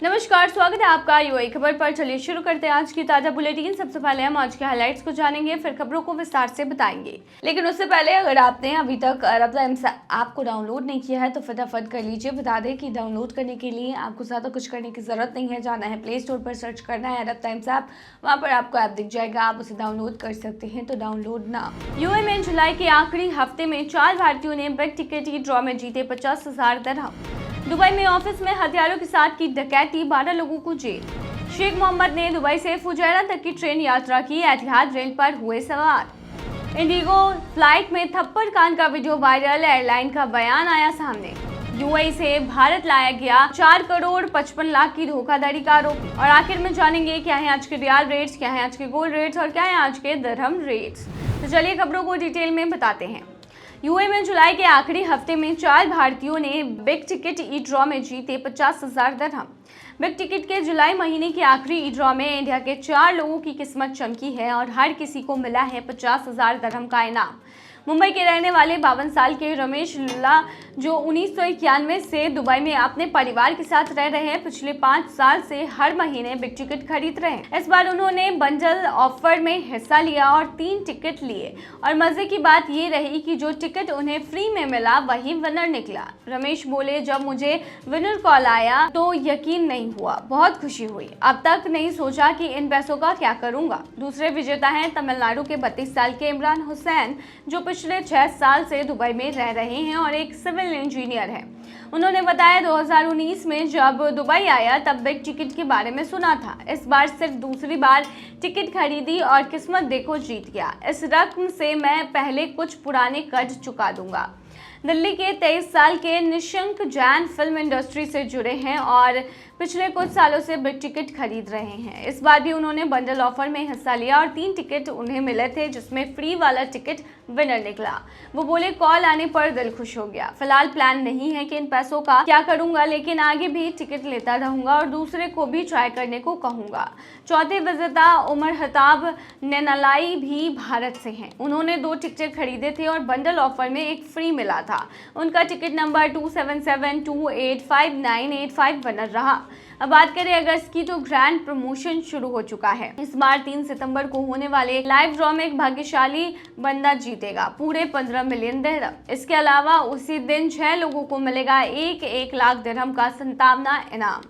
नमस्कार, स्वागत है आपका यूएई खबर पर। चलिए शुरू करते हैं आज की ताजा बुलेटिन। सबसे पहले हम आज के हाइलाइट्स को जानेंगे, फिर खबरों को विस्तार से बताएंगे। लेकिन उससे पहले अगर आपने अभी तक अरब टाइम्स ऐप को डाउनलोड नहीं किया है तो फटाफट कर लीजिए। बता दें कि डाउनलोड करने के लिए आपको ज़्यादा कुछ करने की जरूरत नहीं है। जाना है प्ले स्टोर पर, सर्च करना है अरब टाइम्स ऐप, वहाँ पर आपको ऐप दिख जाएगा, आप उसे डाउनलोड कर सकते हैं। तो डाउनलोड ना। यूएई में जुलाई के आखिरी हफ्ते में 4 भारतीयों ने बिग टिकट की ड्रॉ में जीते 50,000 दिरहम। दुबई में ऑफिस में हथियारों के साथ की डकैती, 12 लोगों को जेल। शेख मोहम्मद ने दुबई से फुजैरा तक की ट्रेन यात्रा की, एतिहाद रेल पर हुए सवार। इंडिगो फ्लाइट में थप्पड़ कांड का वीडियो वायरल, एयरलाइन का बयान आया सामने। यूएई से भारत लाया गया 4 करोड़ 55 लाख की धोखाधड़ी का आरोपी। और आखिर में जानेंगे क्या है आज के रियाल रेट्स, क्या है आज के गोल्ड रेट्स और क्या है आज के दिरहम रेट्स। तो चलिए खबरों को डिटेल में बताते हैं। यूएई में जुलाई के आखिरी हफ्ते में 4 भारतीयों ने बिग टिकट ई ड्रॉ में जीते 50,000 दिरहम। बिग टिकट के जुलाई महीने की आखिरी ई ड्रॉ में इंडिया के 4 लोगों की किस्मत चमकी है और हर किसी को मिला है 50,000 दिरहम का इनाम। मुंबई के रहने वाले 52 साल के रमेश लुल्ला, जो 1991 से दुबई में अपने परिवार के साथ रह रहे हैं, पिछले 5 साल से हर महीने बिग टिकट खरीद रहे हैं। इस बार उन्होंने बंडल ऑफर में हिस्सा लिया और 3 टिकट लिए और मजे की बात ये रही कि जो टिकट उन्हें फ्री में मिला वही विनर निकला। रमेश बोले, जब मुझे विनर कॉल आया तो यकीन नहीं हुआ, बहुत खुशी हुई। अब तक नहीं सोचा कि इन पैसों का क्या करूंगा। दूसरे विजेता हैं तमिलनाडु के 32 साल के इमरान हुसैन, जो पिछले 6 साल से दुबई में रह रहे हैं और एक सिविल इंजीनियर हैं। उन्होंने बताया, 2019 में जब दुबई आया तब बिग टिकट के बारे में सुना था। इस बार सिर्फ दूसरी बार टिकट खरीदी और किस्मत देखो जीत गया। इस रकम से मैं पहले कुछ पुराने कर्ज चुका दूंगा। दिल्ली के 23 साल के निशंक जैन फिल्म इंडस्ट्री से जुड़े हैं और पिछले कुछ सालों से बिग टिकट खरीद रहे हैं। इस बार भी उन्होंने बंडल ऑफर में हिस्सा लिया और 3 टिकट उन्हें मिले थे, जिसमें फ्री वाला टिकट विनर निकला। वो बोले, कॉल आने पर दिल खुश हो गया। फिलहाल प्लान नहीं है कि इन पैसों का क्या करूंगा, लेकिन आगे भी टिकट लेता रहूंगा और दूसरे को भी ट्राई करने को कहूंगा। चौथे विजेता उमर हताब नैनालाई भी भारत से हैं। उन्होंने 2 टिकट खरीदे थे और बंडल ऑफर में एक फ्री मिला था। उनका टिकट नंबर 277285985 विनर रहा। अब बात करें अगस्त की, तो ग्रैंड प्रमोशन शुरू हो चुका है। इस बार 3 सितंबर को होने वाले लाइव ड्रॉ में एक भाग्यशाली बंदा जीतेगा पूरे 15 मिलियन दिरहम। इसके अलावा उसी दिन 6 लोगों को मिलेगा 1 लाख दिरहम का संतावना इनाम।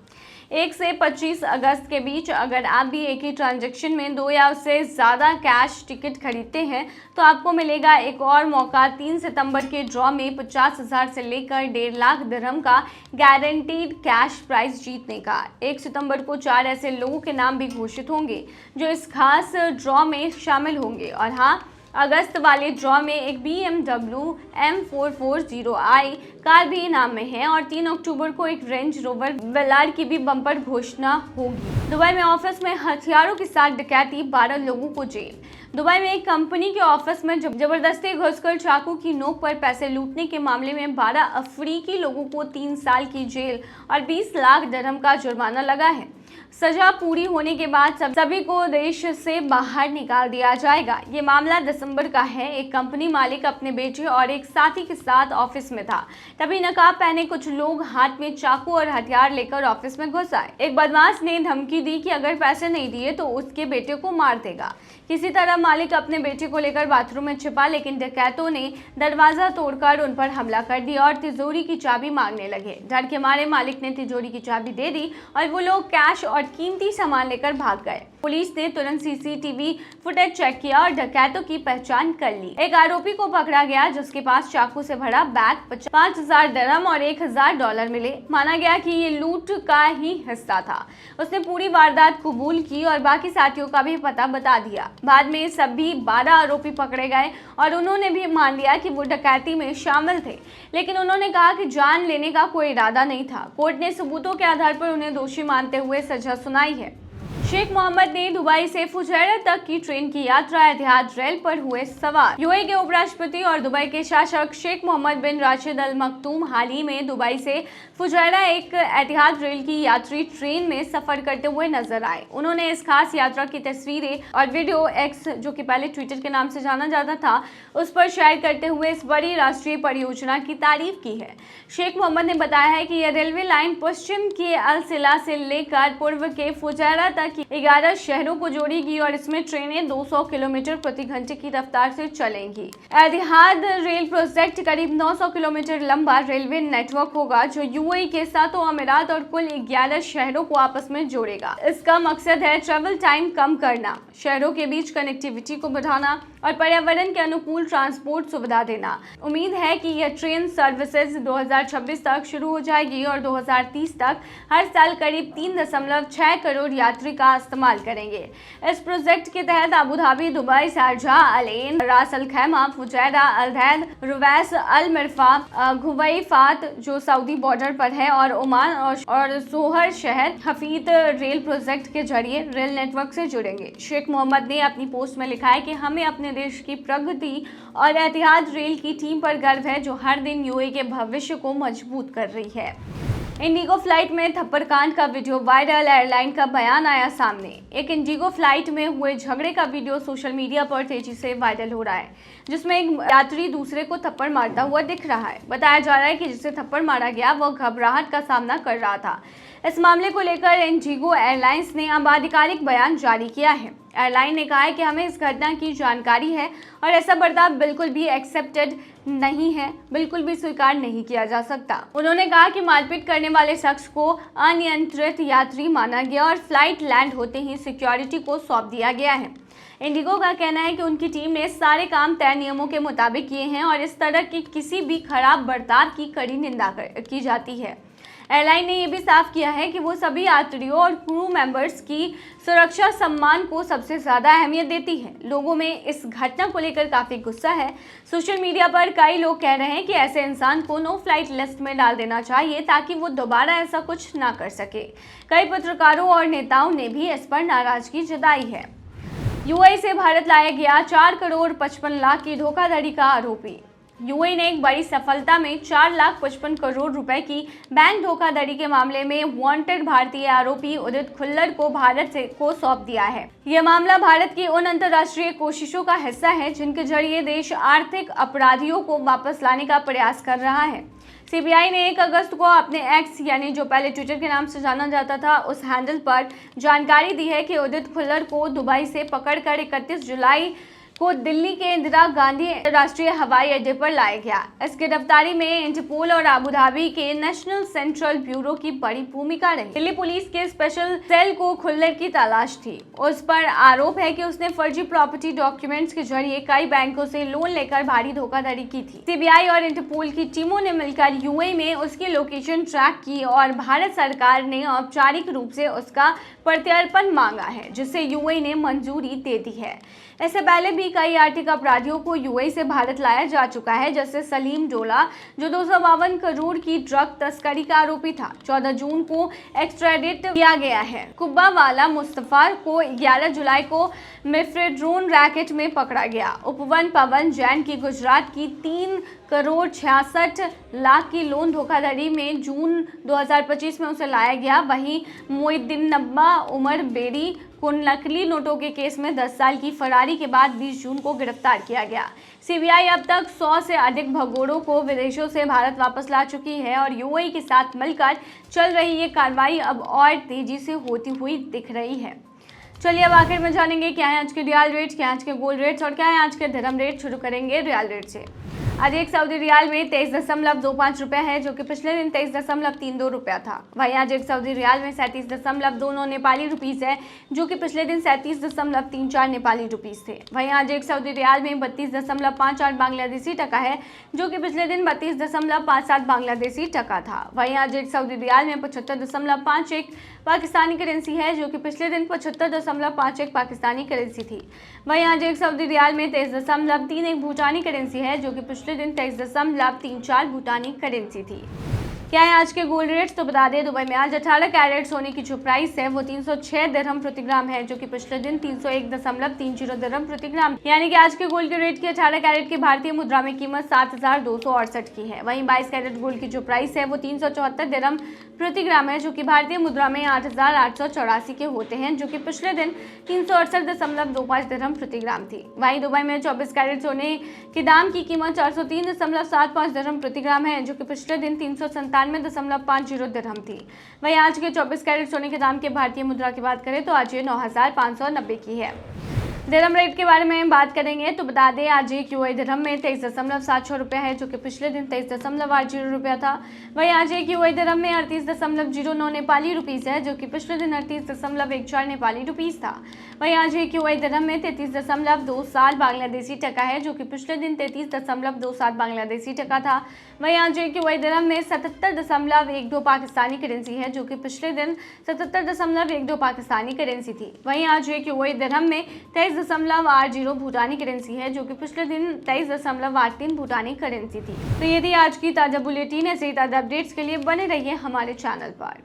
1 से 25 अगस्त के बीच अगर आप भी एक ही ट्रांजैक्शन में 2 या उससे ज़्यादा कैश टिकट खरीदते हैं तो आपको मिलेगा एक और मौका 3 सितंबर के ड्रॉ में 50,000 से लेकर 1.5 लाख दिरहम का गारंटीड कैश प्राइज जीतने का। 1 सितंबर को 4 ऐसे लोगों के नाम भी घोषित होंगे जो इस खास ड्रॉ में शामिल होंगे। और हाँ, अगस्त वाले ड्रॉ में एक BMW M440i कार भी इनाम में है और 3 अक्टूबर को एक रेंज रोवर वेलार की भी बम्पर घोषणा होगी। दुबई में ऑफिस में हथियारों के साथ डकैती, 12 लोगों को जेल। दुबई में एक कंपनी के ऑफिस में जबरदस्ती घुसकर चाकू की नोक पर पैसे लूटने के मामले में 12 अफ्रीकी लोगों को 3 साल की जेल और 20 लाख दिरहम का जुर्माना लगा है। सजा पूरी होने के बाद सभी को देश से बाहर निकाल दिया जाएगा। ये मामला दिसंबर का है। एक कंपनी मालिक अपने बेटे और एक साथी के साथ ऑफिस में था, तभी नकाब पहने कुछ लोग हाथ में चाकू और हथियार लेकर ऑफिस में घुस आए। एक बदमाश ने धमकी दी कि अगर पैसे नहीं दिए तो उसके बेटे को मार देगा। किसी तरह मालिक अपने बेटे को लेकर बाथरूम में छिपा, लेकिन डकैतों ने दरवाजा तोड़कर उन पर हमला कर दिया और तिजोरी की चाबी मांगने लगे। डर के मारे मालिक ने तिजोरी की चाबी दे दी और वो लोग कैश और कीमती सामान लेकर भाग गए। पुलिस ने तुरंत सीसीटीवी फुटेज चेक किया और डकैतों की पहचान कर ली। एक आरोपी को पकड़ा गया जिसके पास चाकू से भरा बैग, 5,000 दिरहम और $1,000 मिले। माना गया कि ये लूट का ही हिस्सा था। उसने पूरी वारदात कबूल की और बाकी साथियों का भी पता बता दिया। बाद में सभी 12 आरोपी पकड़े गए और उन्होंने भी मान लिया कि वो डकैती में शामिल थे, लेकिन उन्होंने कहा कि जान लेने का कोई इरादा नहीं था। कोर्ट ने सबूतों के आधार पर उन्हें दोषी मानते हुए सजा सुनाई है। शेख मोहम्मद ने दुबई से फुजैरा तक की ट्रेन की यात्रा एतिहाद रेल पर हुए सवार। यूएई के उपराष्ट्रपति और दुबई के शासक शेख मोहम्मद बिन राशिद अल मखतूम हाल ही में दुबई से फुजैरा एक एतिहाद रेल की यात्री ट्रेन में सफर करते हुए नजर आए। उन्होंने इस खास यात्रा की तस्वीरें और वीडियो एक्स, जो कि पहले ट्विटर के नाम से जाना जाता था, उस पर शेयर करते हुए इस बड़ी राष्ट्रीय परियोजना की तारीफ की है। शेख मोहम्मद ने बताया है कि यह रेलवे लाइन पश्चिम के अल सिला से लेकर पूर्व के फुजैरा तक 11 शहरों को जोड़ेगी और इसमें ट्रेनें 200 किलोमीटर प्रति घंटे की रफ्तार से चलेंगी। एतिहाद रेल प्रोजेक्ट करीब 900 किलोमीटर लंबा रेलवे नेटवर्क होगा जो यूएई के 7 अमीरात और कुल 11 शहरों को आपस में जोड़ेगा। इसका मकसद है ट्रैवल टाइम कम करना, शहरों के बीच कनेक्टिविटी को बढ़ाना और पर्यावरण के अनुकूल ट्रांसपोर्ट सुविधा देना। उम्मीद है कि यह ट्रेन सर्विसेज 2026 तक शुरू हो जाएगी और 2030 तक हर साल करीब 3.6 करोड़ यात्री का इस्तेमाल करेंगे। इस प्रोजेक्ट के तहत अबू धाबी, दुबई, शारजाह, अल एन, रास अल खैमा, फुजैरा, अल दैन, रुवैस, अल मिरफा, घुवैफात जो सऊदी बॉर्डर पर है, और ओमान और सोहर शहर हफीद रेल प्रोजेक्ट के जरिए रेल नेटवर्क से जुड़ेंगे। शेख मोहम्मद ने अपनी पोस्ट में लिखा है कि हमें अपने देश की प्रगति और एतिहाद रेल की टीम पर गर्व है जो हर दिन यूएई के भविष्य को मजबूत कर रही है। इंडिगो फ्लाइट में थप्पड़ कांड का वीडियो वायरल, एयरलाइन का बयान आया सामने। एक इंडिगो फ्लाइट में हुए झगड़े का वीडियो सोशल मीडिया पर तेजी से वायरल हो रहा है, जिसमें एक यात्री दूसरे को थप्पड़ मारता हुआ दिख रहा है। बताया जा रहा है कि जिसे थप्पड़ मारा गया वह घबराहट का सामना कर रहा था। इस मामले को लेकर इंडिगो एयरलाइंस ने अब आधिकारिक बयान जारी किया है। एयरलाइन ने कहा है कि हमें इस घटना की जानकारी है और ऐसा बर्ताव बिल्कुल भी एक्सेप्टेड नहीं है, बिल्कुल भी स्वीकार नहीं किया जा सकता। उन्होंने कहा कि मारपीट करने वाले शख्स को अनियंत्रित यात्री माना गया और फ्लाइट लैंड होते ही सिक्योरिटी को सौंप दिया गया है। इंडिगो का कहना है कि उनकी टीम ने सारे काम तय नियमों के मुताबिक किए हैं और इस तरह की किसी भी खराब बर्ताव की कड़ी निंदा की जाती है। एयरलाइन ने यह भी साफ किया है कि वो सभी यात्रियों और क्रू मेंबर्स की सुरक्षा सम्मान को सबसे ज्यादा अहमियत देती है। लोगों में इस घटना को लेकर काफी गुस्सा है। सोशल मीडिया पर कई लोग कह रहे हैं कि ऐसे इंसान को नो फ्लाइट लिस्ट में डाल देना चाहिए ताकि वो दोबारा ऐसा कुछ ना कर सके। कई पत्रकारों और नेताओं ने भी इस पर नाराजगी जताई है। यूएई से भारत लाया गया 4 करोड़ 55 लाख की धोखाधड़ी का आरोपी। यूएई ने एक बड़ी सफलता में 4,55 करोड़ रुपए की बैंक धोखाधड़ी के मामले में वांटेड भारतीय आरोपी उदित खुल्लर को भारत को सौंप दिया है। यह मामला भारत की उन अंतर्राष्ट्रीय कोशिशों का हिस्सा है जिनके जरिए देश आर्थिक अपराधियों को वापस लाने का प्रयास कर रहा है। सीबीआई ने 1 अगस्त को अपने एक्स, यानी जो पहले ट्विटर के नाम से जाना जाता था, उस हैंडल पर जानकारी दी है कि उदित खुल्लर को दुबई से पकड़कर 31 जुलाई को दिल्ली के इंदिरा गांधी राष्ट्रीय हवाई अड्डे पर लाया गया। इस गिरफ्तारी में इंटरपोल और अबू धाबी के नेशनल सेंट्रल ब्यूरो की बड़ी भूमिका रही। दिल्ली पुलिस के स्पेशल सेल को खुल्लर की तलाश थी। उस पर आरोप है कि उसने फर्जी प्रॉपर्टी डॉक्यूमेंट्स के जरिए कई बैंकों से लोन लेकर भारी धोखाधड़ी की थी। सीबीआई और इंटरपोल की टीमों ने मिलकर यूएई में उसकी लोकेशन ट्रैक की और भारत सरकार ने औपचारिक रूप से उसका प्रत्यर्पण मांगा है, जिसे यूएई ने मंजूरी दे दी है। इससे पहले भी कई आर्थिक अपराधियों को यूएई से भारत लाया जा चुका है, जैसे सलीम डोला जो 252 करोड़ की ड्रग तस्करी का आरोपी था। 14 जून को एक्स्ट्राडिट किया गया है। कुब्बा वाला मुस्तफा को 11 जुलाई को मेफ्रेड्रोन रैकेट में पकड़ा गया। उपवन पवन जैन की गुजरात की 3 करोड़ 66 लाख की लोन धोखाधड़ी में जून 2025 में उसे लाया गया। वहीं मोइनुद्दीन नब्बा उमर बेरी को नकली नोटों के केस में 10 साल की फरारी के बाद 20 जून को गिरफ्तार किया गया। सीबीआई अब तक 100 से अधिक भगोड़ों को विदेशों से भारत वापस ला चुकी है और यूएई के साथ मिलकर चल रही ये कार्रवाई अब और तेजी से होती हुई दिख रही है। चलिए अब आखिर में जानेंगे क्या है आज के रियाल रेट्स, क्या है आज के गोल्ड रेट्स और क्या है आज के दिरहम रेट। शुरू करेंगे रियाल रेट से। आज एक सऊदी रियाल में 23.25 रुपया है, जो कि पिछले दिन 23.32 रुपया था। वहीं आज एक सऊदी रियाल में 37.29 नेपाली रुपीस है, जो कि पिछले दिन 37.34 नेपाली रुपीस थे। वहीं आज एक सऊदी रियाल में 32.58 बांग्लादेशी टका है, जो कि पिछले दिन 32.57 बांग्लादेशी टका था। वहीं आज एक सऊदी रियाल में 75.51 पाकिस्तानी करेंसी है, जो कि पिछले दिन 75.51 पाकिस्तानी करेंसी थी। वहीं आज एक सऊदी रियाल में 23.31 भूटानी करेंसी है, जो कि पिछले दिन 23.34 भूटानी करेंसी थी। क्या है आज के गोल्ड रेट्स, तो बता दें दुबई में आज 18 कैरेट सोने की जो प्राइस है वो 306 दिरहम प्रति ग्राम है, जो कि पिछले दिन 301.30 दिरहम प्रति ग्राम, यानी कि आज के गोल्ड के रेट की 18 कैरेट की भारतीय मुद्रा में कीमत 7,268 की है। वहीं 22 कैरेट गोल्ड की जो प्राइस है वो 374 दिरहम प्रति ग्राम है, जो कि भारतीय मुद्रा में 8,884 के होते हैं, जो कि पिछले दिन 368.25 दिरहम प्रति ग्राम थी। वहीं दुबई में 24 कैरेट सोने के दाम की कीमत 403.75 दिरहम प्रति ग्राम है, जो कि पिछले दिन 397.50 दिरहम थी। वहीं आज के 24 कैरेट सोने के दाम के भारतीय मुद्रा की बात करें तो आज ये 9,590 की है। दिरहम रेट के बारे में बात करेंगे तो बता दें आज एक यूएई दिरहम में 23.76 रुपया है, जो कि पिछले दिन 23.80 रुपया था। वहीं आज एक यूएई दिरहम में 38.09 नेपाली रुपीस है, जो कि पिछले दिन 38.14 नेपाली रुपीस था। वहीं आज एक यूएई दिरहम में 33.27 बांग्लादेशी टका है, जो कि पिछले दिन 33.27 बांग्लादेशी टका था। वहीं आज एक यूएई दिरहम में 77.12 पाकिस्तानी करेंसी है, जो कि पिछले दिन 77.12 पाकिस्तानी करेंसी थी। वहीं आज एक यूएई दिरहम में 23.80 भूटानी करेंसी है, जो कि पिछले दिन 23.83 भूटानी करेंसी थी। तो ये थी आज की ताज़ा बुलेटिन। ऐसे ही ताज़ा अपडेट्स के लिए बने रहिए हमारे चैनल पर।